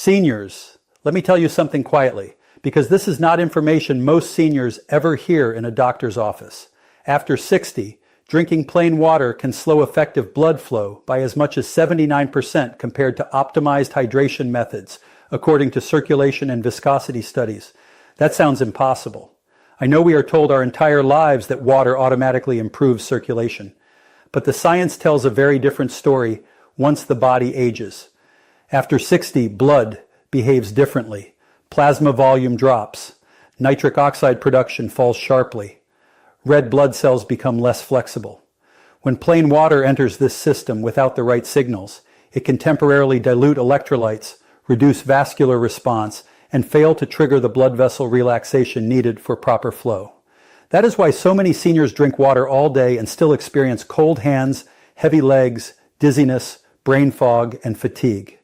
Seniors, let me tell you something quietly, because this is not information most seniors ever hear in a doctor's office. After 60, drinking plain water can slow effective blood flow by as much as 79% compared to optimized hydration methods, according to circulation and viscosity studies. That sounds impossible. I know we are told our entire lives that water automatically improves circulation, but the science tells a very different story once the body ages. After 60, blood behaves differently. Plasma volume drops. Nitric oxide production falls sharply. Red blood cells become less flexible. When plain water enters this system without the right signals, it can temporarily dilute electrolytes, reduce vascular response, and fail to trigger the blood vessel relaxation needed for proper flow. That is why so many seniors drink water all day and still experience cold hands, heavy legs, dizziness, brain fog, and fatigue.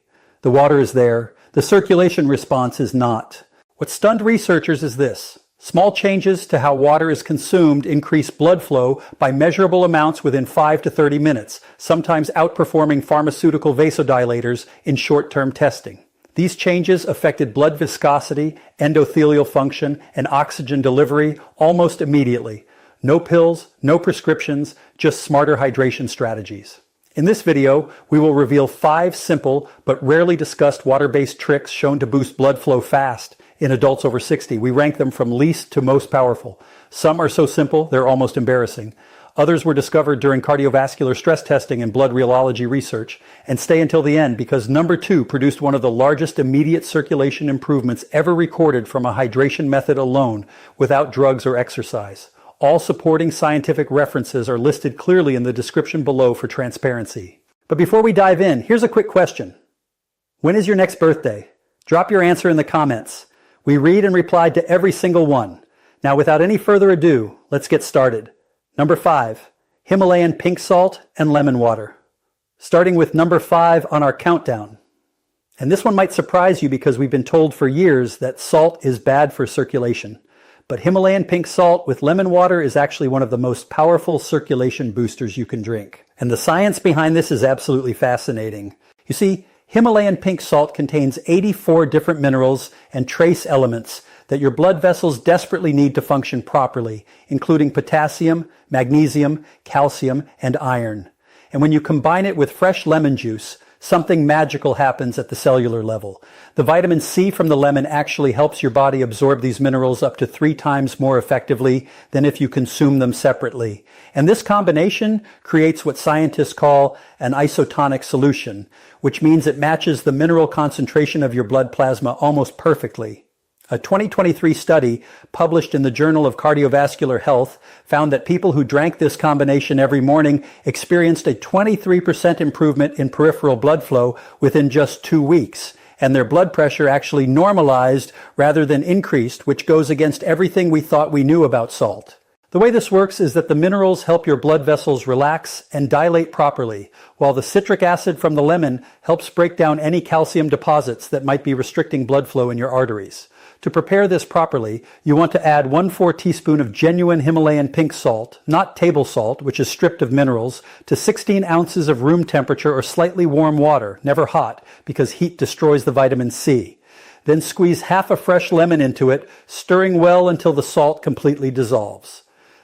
The water is there. The circulation response is not. What stunned researchers is this. Small changes to how water is consumed increase blood flow by measurable amounts within 5 to 30 minutes, sometimes outperforming pharmaceutical vasodilators in short-term testing. These changes affected blood viscosity, endothelial function, and oxygen delivery almost immediately. No pills, no prescriptions, just smarter hydration strategies. In this video, we will reveal 5 simple but rarely discussed water-based tricks shown to boost blood flow fast in adults over 60. We rank them from least to most powerful. Some are so simple, they're almost embarrassing. Others were discovered during cardiovascular stress testing and blood rheology research. And stay until the end because number 2 produced one of the largest immediate circulation improvements ever recorded from a hydration method alone without drugs or exercise. All supporting scientific references are listed clearly in the description below for transparency. But before we dive in, here's a quick question. When is your next birthday? Drop your answer in the comments. We read and reply to every single one. Now, without any further ado, let's get started. Number 5, Himalayan pink salt and lemon water. Starting with number 5 on our countdown. And this one might surprise you because we've been told for years that salt is bad for circulation. But Himalayan pink salt with lemon water is actually one of the most powerful circulation boosters you can drink. And the science behind this is absolutely fascinating. You see, Himalayan pink salt contains 84 different minerals and trace elements that your blood vessels desperately need to function properly, including potassium, magnesium, calcium, and iron. And when you combine it with fresh lemon juice, something magical happens at the cellular level. The vitamin C from the lemon actually helps your body absorb these minerals up to 3 times more effectively than if you consume them separately. And this combination creates what scientists call an isotonic solution, which means it matches the mineral concentration of your blood plasma almost perfectly. A 2023 study published in the Journal of Cardiovascular Health found that people who drank this combination every morning experienced a 23% improvement in peripheral blood flow within just 2 weeks, and their blood pressure actually normalized rather than increased, which goes against everything we thought we knew about salt. The way this works is that the minerals help your blood vessels relax and dilate properly, while the citric acid from the lemon helps break down any calcium deposits that might be restricting blood flow in your arteries. To prepare this properly, you want to add 1/4 teaspoon of genuine Himalayan pink salt, not table salt, which is stripped of minerals, to 16 ounces of room temperature or slightly warm water, never hot, because heat destroys the vitamin C. Then squeeze half a fresh lemon into it, stirring well until the salt completely dissolves.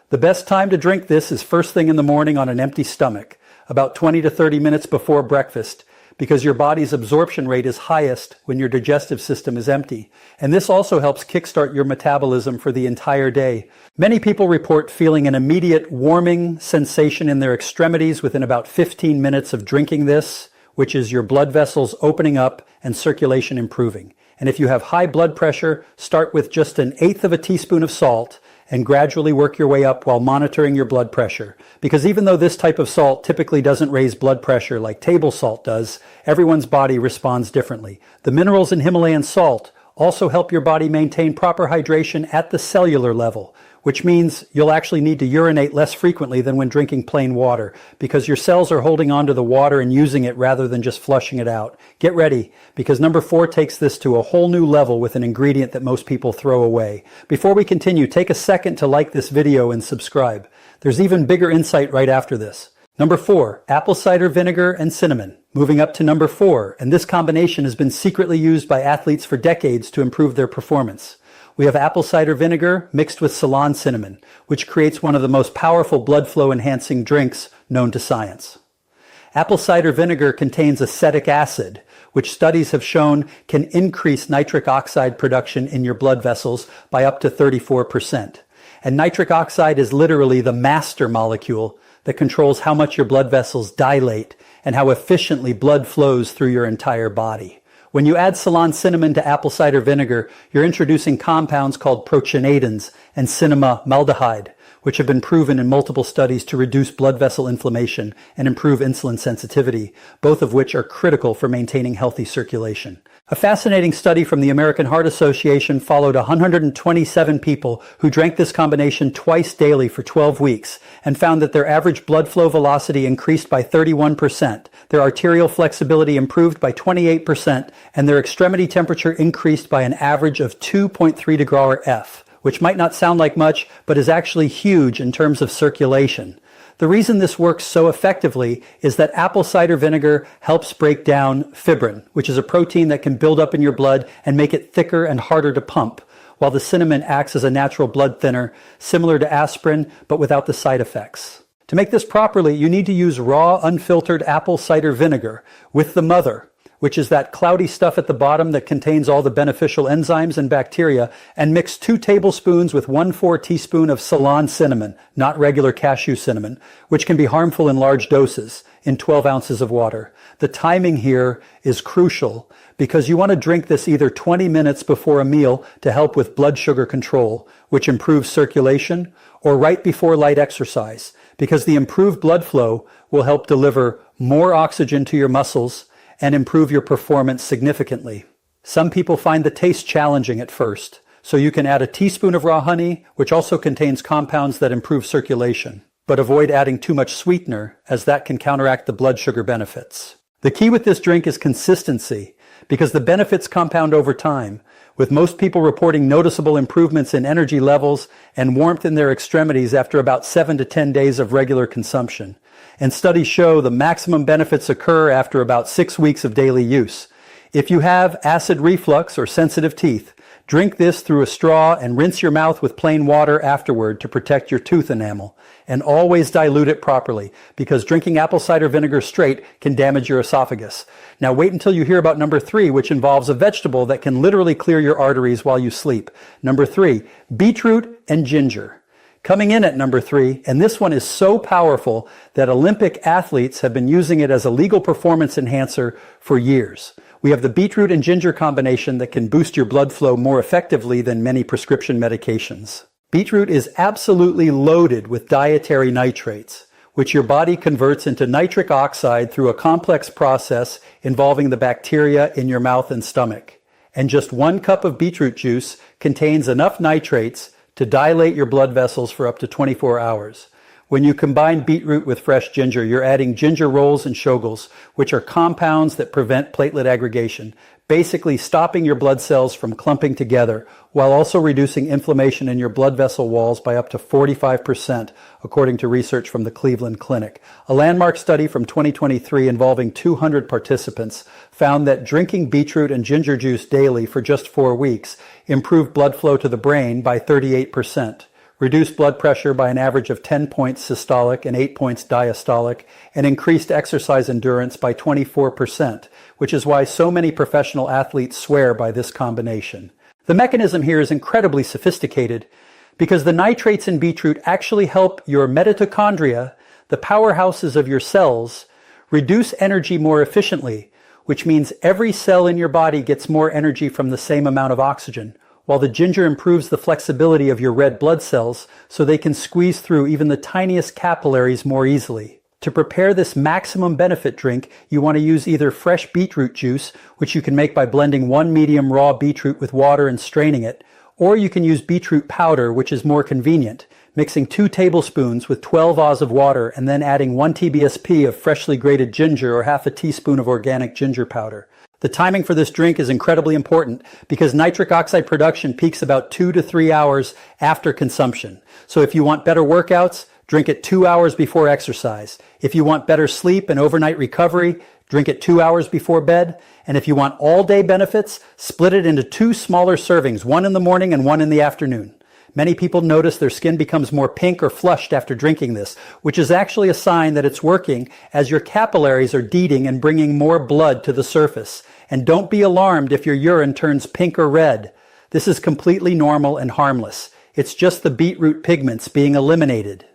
The best time to drink this is first thing in the morning on an empty stomach, about 20 to 30 minutes before breakfast, because your body's absorption rate is highest when your digestive system is empty. And this also helps kickstart your metabolism for the entire day. Many people report feeling an immediate warming sensation in their extremities within about 15 minutes of drinking this, which is your blood vessels opening up and circulation improving. And if you have high blood pressure, start with just 1/8 of a teaspoon of salt and gradually work your way up while monitoring your blood pressure. Because even though this type of salt typically doesn't raise blood pressure like table salt does, everyone's body responds differently. The minerals in Himalayan salt also help your body maintain proper hydration at the cellular level, which means you'll actually need to urinate less frequently than when drinking plain water, because your cells are holding onto the water and using it rather than just flushing it out. Get ready, because number 4 takes this to a whole new level with an ingredient that most people throw away. Before we continue, take a second to like this video and subscribe. There's even bigger insight right after this. Number 4, apple cider vinegar and cinnamon. Moving up to number 4, and this combination has been secretly used by athletes for decades to improve their performance. We have apple cider vinegar mixed with Ceylon cinnamon, which creates one of the most powerful blood flow enhancing drinks known to science. Apple cider vinegar contains acetic acid, which studies have shown can increase nitric oxide production in your blood vessels by up to 34%. And nitric oxide is literally the master molecule that controls how much your blood vessels dilate and how efficiently blood flows through your entire body. When you add Ceylon cinnamon to apple cider vinegar, you're introducing compounds called procyanidins and cinnamaldehyde, which have been proven in multiple studies to reduce blood vessel inflammation and improve insulin sensitivity, both of which are critical for maintaining healthy circulation. A fascinating study from the American Heart Association followed 127 people who drank this combination twice daily for 12 weeks and found that their average blood flow velocity increased by 31%, their arterial flexibility improved by 28%, and their extremity temperature increased by an average of 2.3 degrees F, which might not sound like much, but is actually huge in terms of circulation. The reason this works so effectively is that apple cider vinegar helps break down fibrin, which is a protein that can build up in your blood and make it thicker and harder to pump, while the cinnamon acts as a natural blood thinner, similar to aspirin, but without the side effects. To make this properly, you need to use raw, unfiltered apple cider vinegar with the mother, which is that cloudy stuff at the bottom that contains all the beneficial enzymes and bacteria, and mix 2 tablespoons with 1/4 teaspoon of Ceylon cinnamon, not regular cashew cinnamon, which can be harmful in large doses, in 12 ounces of water. The timing here is crucial because you want to drink this either 20 minutes before a meal to help with blood sugar control, which improves circulation, or right before light exercise, because the improved blood flow will help deliver more oxygen to your muscles and improve your performance significantly. Some people find the taste challenging at first, so you can add a teaspoon of raw honey, which also contains compounds that improve circulation, but avoid adding too much sweetener, as that can counteract the blood sugar benefits. The key with this drink is consistency, because the benefits compound over time, with most people reporting noticeable improvements in energy levels and warmth in their extremities after about 7 to 10 days of regular consumption. And studies show the maximum benefits occur after about 6 weeks of daily use. If you have acid reflux or sensitive teeth, drink this through a straw and rinse your mouth with plain water afterward to protect your tooth enamel. And always dilute it properly, because drinking apple cider vinegar straight can damage your esophagus. Now wait until you hear about number 3, which involves a vegetable that can literally clear your arteries while you sleep. Number 3, beetroot and ginger. Coming in at number 3, and this one is so powerful that Olympic athletes have been using it as a legal performance enhancer for years. We have the beetroot and ginger combination that can boost your blood flow more effectively than many prescription medications. Beetroot is absolutely loaded with dietary nitrates, which your body converts into nitric oxide through a complex process involving the bacteria in your mouth and stomach. And just 1 cup of beetroot juice contains enough nitrates to dilate your blood vessels for up to 24 hours. When you combine beetroot with fresh ginger, you're adding ginger rolls and shogels, which are compounds that prevent platelet aggregation, basically stopping your blood cells from clumping together, while also reducing inflammation in your blood vessel walls by up to 45%, according to research from the Cleveland Clinic. A landmark study from 2023 involving 200 participants found that drinking beetroot and ginger juice daily for just 4 weeks improved blood flow to the brain by 38%. Reduced blood pressure by an average of 10 points systolic and 8 points diastolic, and increased exercise endurance by 24%, which is why so many professional athletes swear by this combination. The mechanism here is incredibly sophisticated because the nitrates in beetroot actually help your mitochondria, the powerhouses of your cells, reduce energy more efficiently, which means every cell in your body gets more energy from the same amount of oxygen, while the ginger improves the flexibility of your red blood cells so they can squeeze through even the tiniest capillaries more easily. To prepare this maximum benefit drink, you want to use either fresh beetroot juice, which you can make by blending 1 medium raw beetroot with water and straining it, or you can use beetroot powder, which is more convenient, mixing 2 tablespoons with 12 Oz of water and then adding 1 TBSP of freshly grated ginger or half a teaspoon of organic ginger powder. The timing for this drink is incredibly important because nitric oxide production peaks about 2 to 3 hours after consumption. So if you want better workouts, drink it 2 hours before exercise. If you want better sleep and overnight recovery, drink it 2 hours before bed. And if you want all-day benefits, split it into 2 smaller servings, one in the morning and one in the afternoon. Many people notice their skin becomes more pink or flushed after drinking this, which is actually a sign that it's working as your capillaries are deeding and bringing more blood to the surface. And don't be alarmed if your urine turns pink or red. This is completely normal and harmless. It's just the beetroot pigments being eliminated.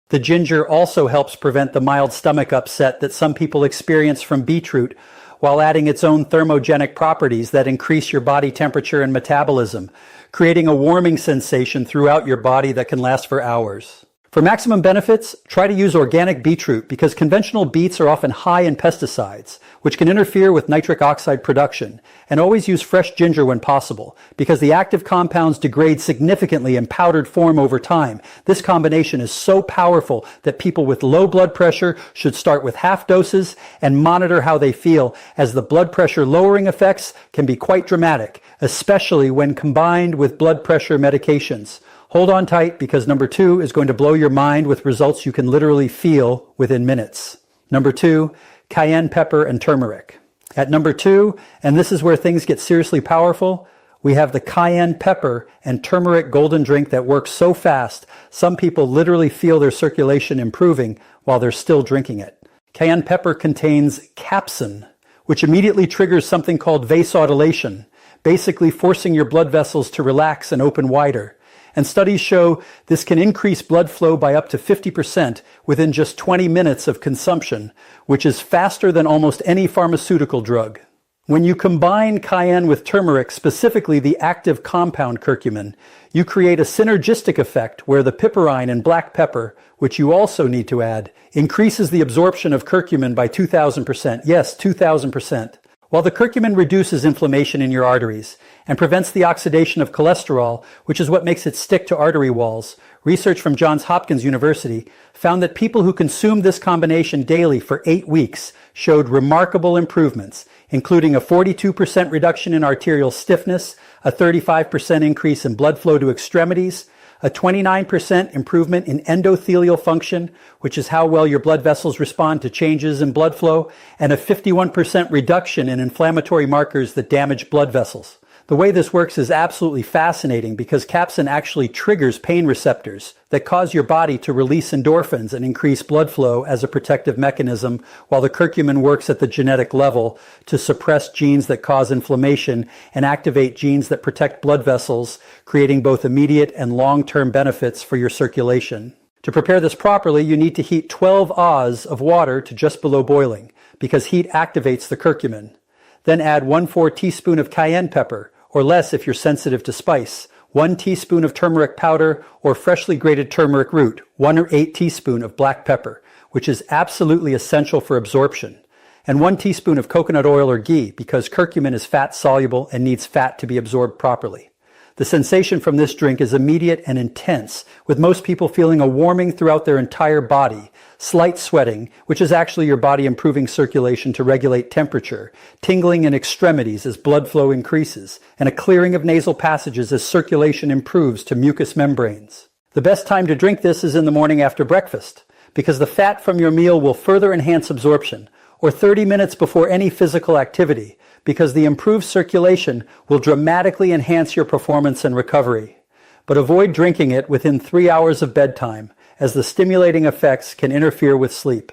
The ginger also helps prevent the mild stomach upset that some people experience from beetroot, while adding its own thermogenic properties that increase your body temperature and metabolism, creating a warming sensation throughout your body that can last for hours. For maximum benefits, try to use organic beetroot because conventional beets are often high in pesticides, which can interfere with nitric oxide production, and always use fresh ginger when possible because the active compounds degrade significantly in powdered form over time. This combination is so powerful that people with low blood pressure should start with half doses and monitor how they feel, as the blood pressure lowering effects can be quite dramatic, especially when combined with blood pressure medications. Hold on tight because number 2 is going to blow your mind with results you can literally feel within minutes. Number 2, cayenne pepper and turmeric. At number 2, and this is where things get seriously powerful, we have the cayenne pepper and turmeric golden drink that works so fast, some people literally feel their circulation improving while they're still drinking it. Cayenne pepper contains capsaicin, which immediately triggers something called vasodilation, basically forcing your blood vessels to relax and open wider. And studies show this can increase blood flow by up to 50% within just 20 minutes of consumption, which is faster than almost any pharmaceutical drug. When you combine cayenne with turmeric, specifically the active compound curcumin, you create a synergistic effect where the piperine in black pepper, which you also need to add, increases the absorption of curcumin by 2,000%. Yes, 2,000%. While the curcumin reduces inflammation in your arteries and prevents the oxidation of cholesterol, which is what makes it stick to artery walls, research from Johns Hopkins University found that people who consumed this combination daily for 8 weeks showed remarkable improvements, including a 42% reduction in arterial stiffness, a 35% increase in blood flow to extremities, a 29% improvement in endothelial function, which is how well your blood vessels respond to changes in blood flow, and a 51% reduction in inflammatory markers that damage blood vessels. The way this works is absolutely fascinating because capsaicin actually triggers pain receptors that cause your body to release endorphins and increase blood flow as a protective mechanism, while the curcumin works at the genetic level to suppress genes that cause inflammation and activate genes that protect blood vessels, creating both immediate and long-term benefits for your circulation. To prepare this properly, you need to heat 12 Oz of water to just below boiling because heat activates the curcumin. Then add 1/4 teaspoon of cayenne pepper, or less if you're sensitive to spice, 1 teaspoon of turmeric powder or freshly grated turmeric root, 1/8 teaspoon of black pepper, which is absolutely essential for absorption, and 1 teaspoon of coconut oil or ghee because curcumin is fat soluble and needs fat to be absorbed properly. The sensation from this drink is immediate and intense, with most people feeling a warming throughout their entire body, slight sweating, which is actually your body improving circulation to regulate temperature, tingling in extremities as blood flow increases, and a clearing of nasal passages as circulation improves to mucous membranes. The best time to drink this is in the morning after breakfast, because the fat from your meal will further enhance absorption, or 30 minutes before any physical activity, because the improved circulation will dramatically enhance your performance and recovery. But avoid drinking it within 3 hours of bedtime, as the stimulating effects can interfere with sleep.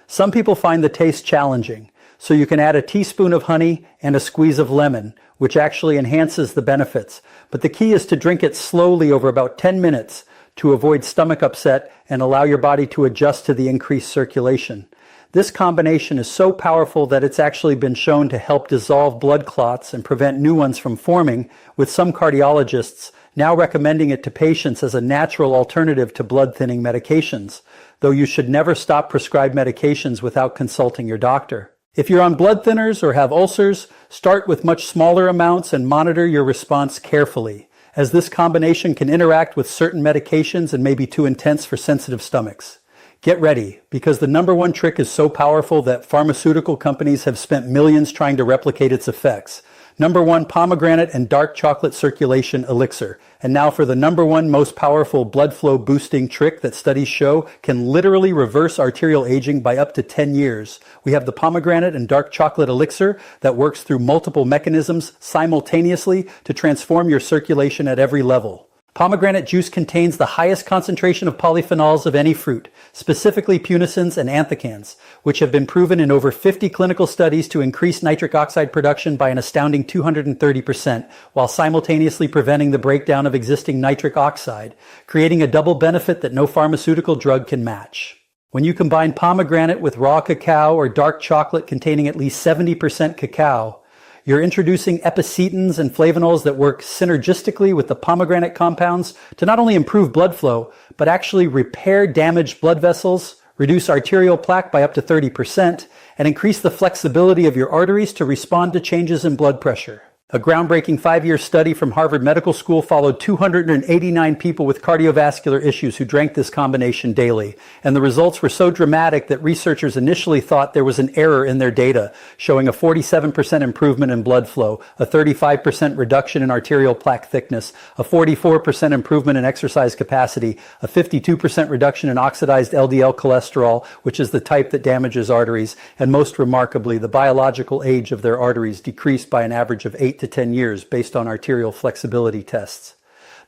Some people find the taste challenging, so you can add a teaspoon of honey and a squeeze of lemon, which actually enhances the benefits. But the key is to drink it slowly over about 10 minutes to avoid stomach upset and allow your body to adjust to the increased circulation. This combination is so powerful that it's actually been shown to help dissolve blood clots and prevent new ones from forming, with some cardiologists now recommending it to patients as a natural alternative to blood-thinning medications, though you should never stop prescribed medications without consulting your doctor. If you're on blood thinners or have ulcers, start with much smaller amounts and monitor your response carefully, as this combination can interact with certain medications and may be too intense for sensitive stomachs. Get ready, because the number one trick is so powerful that pharmaceutical companies have spent millions trying to replicate its effects. Number 1, pomegranate and dark chocolate circulation elixir. And now for the number 1 most powerful blood flow boosting trick that studies show can literally reverse arterial aging by up to 10 years. We have the pomegranate and dark chocolate elixir that works through multiple mechanisms simultaneously to transform your circulation at every level. Pomegranate juice contains the highest concentration of polyphenols of any fruit, specifically punicins and anthocyanins, which have been proven in over 50 clinical studies to increase nitric oxide production by an astounding 230%, while simultaneously preventing the breakdown of existing nitric oxide, creating a double benefit that no pharmaceutical drug can match. When you combine pomegranate with raw cacao or dark chocolate containing at least 70% cacao, you're introducing epicetins and flavonols that work synergistically with the pomegranate compounds to not only improve blood flow, but actually repair damaged blood vessels, reduce arterial plaque by up to 30%, and increase the flexibility of your arteries to respond to changes in blood pressure. A groundbreaking 5-year study from Harvard Medical School followed 289 people with cardiovascular issues who drank this combination daily, and the results were so dramatic that researchers initially thought there was an error in their data, showing a 47% improvement in blood flow, a 35% reduction in arterial plaque thickness, a 44% improvement in exercise capacity, a 52% reduction in oxidized LDL cholesterol, which is the type that damages arteries, and most remarkably, the biological age of their arteries decreased by an average of 8 to 10 years based on arterial flexibility tests.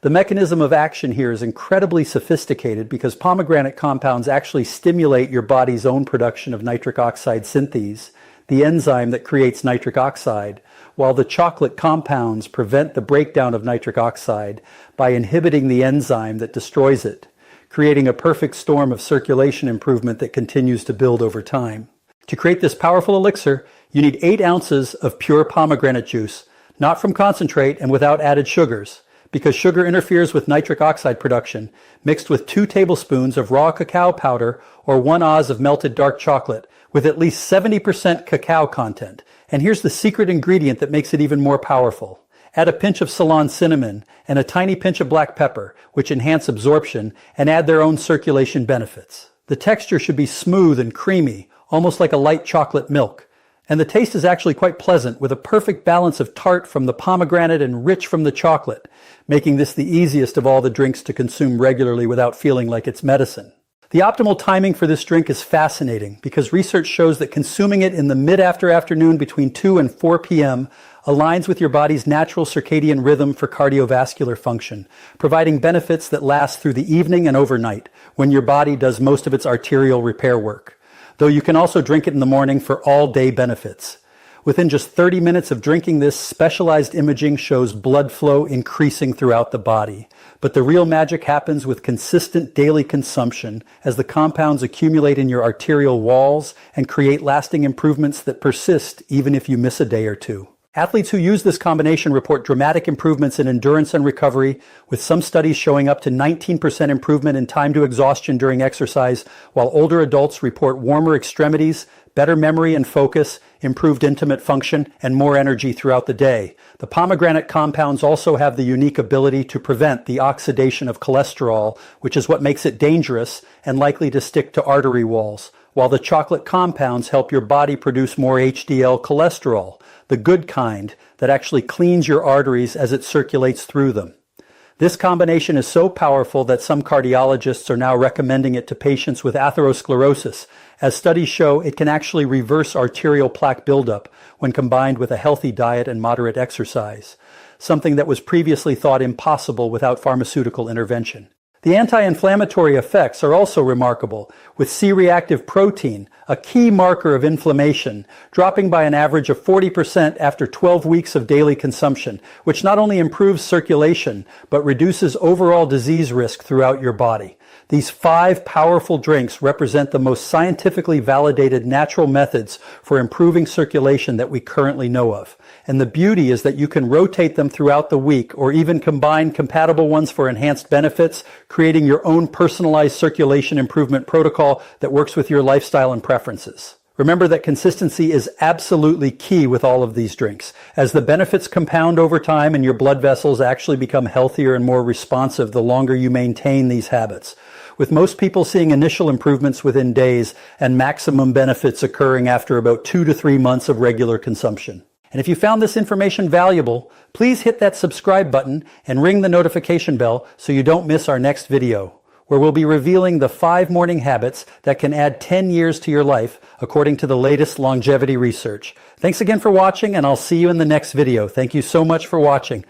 The mechanism of action here is incredibly sophisticated because pomegranate compounds actually stimulate your body's own production of nitric oxide synthase, the enzyme that creates nitric oxide, while the chocolate compounds prevent the breakdown of nitric oxide by inhibiting the enzyme that destroys it, creating a perfect storm of circulation improvement that continues to build over time. To create this powerful elixir, you need 8 ounces of pure pomegranate juice, not from concentrate and without added sugars, because sugar interferes with nitric oxide production, mixed with 2 tablespoons of raw cacao powder or 1 oz of melted dark chocolate with at least 70% cacao content. And here's the secret ingredient that makes it even more powerful. Add a pinch of Ceylon cinnamon and a tiny pinch of black pepper, which enhance absorption and add their own circulation benefits. The texture should be smooth and creamy, almost like a light chocolate milk. And the taste is actually quite pleasant, with a perfect balance of tart from the pomegranate and rich from the chocolate, making this the easiest of all the drinks to consume regularly without feeling like it's medicine. The optimal timing for this drink is fascinating because research shows that consuming it in the mid-afternoon between 2 and 4 p.m. aligns with your body's natural circadian rhythm for cardiovascular function, providing benefits that last through the evening and overnight, when your body does most of its arterial repair work. Though you can also drink it in the morning for all-day benefits. Within just 30 minutes of drinking this, specialized imaging shows blood flow increasing throughout the body. But the real magic happens with consistent daily consumption as the compounds accumulate in your arterial walls and create lasting improvements that persist even if you miss a day or two. Athletes who use this combination report dramatic improvements in endurance and recovery, with some studies showing up to 19% improvement in time to exhaustion during exercise, while older adults report warmer extremities, better memory and focus, improved intimate function, and more energy throughout the day. The pomegranate compounds also have the unique ability to prevent the oxidation of cholesterol, which is what makes it dangerous and likely to stick to artery walls, while the chocolate compounds help your body produce more HDL cholesterol, the good kind that actually cleans your arteries as it circulates through them. This combination is so powerful that some cardiologists are now recommending it to patients with atherosclerosis, as studies show it can actually reverse arterial plaque buildup when combined with a healthy diet and moderate exercise, something that was previously thought impossible without pharmaceutical intervention. The anti-inflammatory effects are also remarkable, with C-reactive protein, a key marker of inflammation, dropping by an average of 40% after 12 weeks of daily consumption, which not only improves circulation, but reduces overall disease risk throughout your body. These 5 powerful drinks represent the most scientifically validated natural methods for improving circulation that we currently know of. And the beauty is that you can rotate them throughout the week or even combine compatible ones for enhanced benefits, creating your own personalized circulation improvement protocol that works with your lifestyle and preferences. Remember that consistency is absolutely key with all of these drinks, as the benefits compound over time and your blood vessels actually become healthier and more responsive the longer you maintain these habits, with most people seeing initial improvements within days and maximum benefits occurring after about 2 to 3 months of regular consumption. And if you found this information valuable, please hit that subscribe button and ring the notification bell so you don't miss our next video, where we'll be revealing the 5 morning habits that can add 10 years to your life according to the latest longevity research. Thanks again for watching, and I'll see you in the next video. Thank you so much for watching.